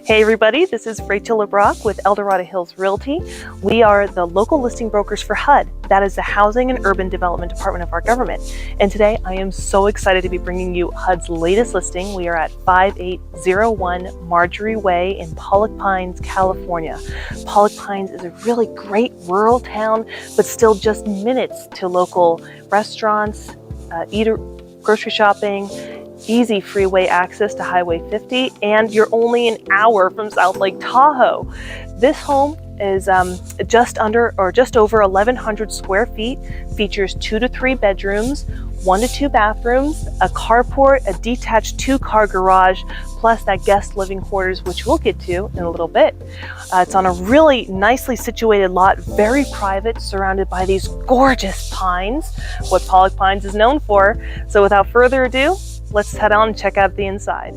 Hey everybody, this is Rachel LeBrock with Eldorado Hills Realty. We are the local listing brokers for HUD. That is the Housing and Urban Development Department of our government. And today I am so excited to be bringing you HUD's latest listing. We are at 5801 Marjorie Way in Pollock Pines, California. Pollock Pines is a really great rural town, but still just minutes to local restaurants, grocery shopping, easy freeway access to Highway 50, and you're only an hour from South Lake Tahoe. This home is just over 1,100 square feet, features 2 to 3 bedrooms, 1 to 2 bathrooms, a carport, a detached 2-car garage, plus that guest living quarters, which we'll get to in a little bit. It's on a really nicely situated lot, very private, surrounded by these gorgeous pines, what Pollock Pines is known for. So without further ado, let's head on and check out the inside.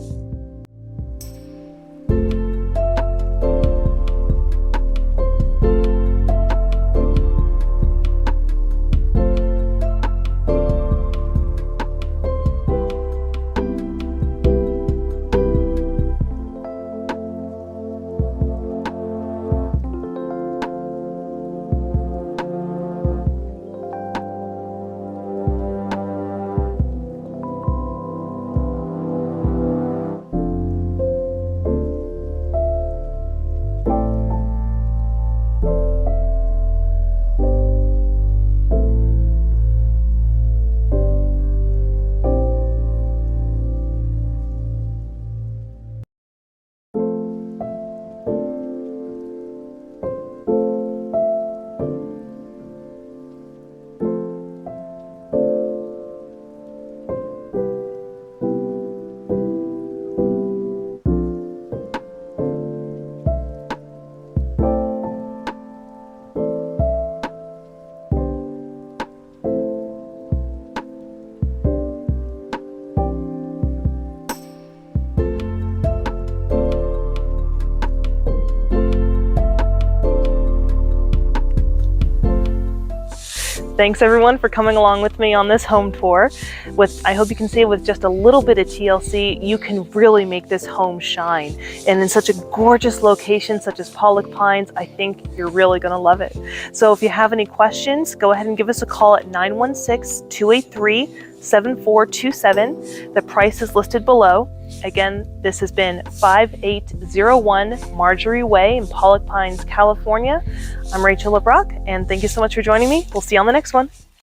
Thanks everyone for coming along with me on this home tour. I hope you can see with just a little bit of TLC, you can really make this home shine. And in such a gorgeous location such as Pollock Pines, I think you're really gonna love it. So if you have any questions, go ahead and give us a call at 916-283-7427. The price is listed below. Again, this has been 5801 Marjorie Way in Pollock Pines, California. I'm Rachel LeBrock, and thank you so much for joining me. We'll see you on the next one.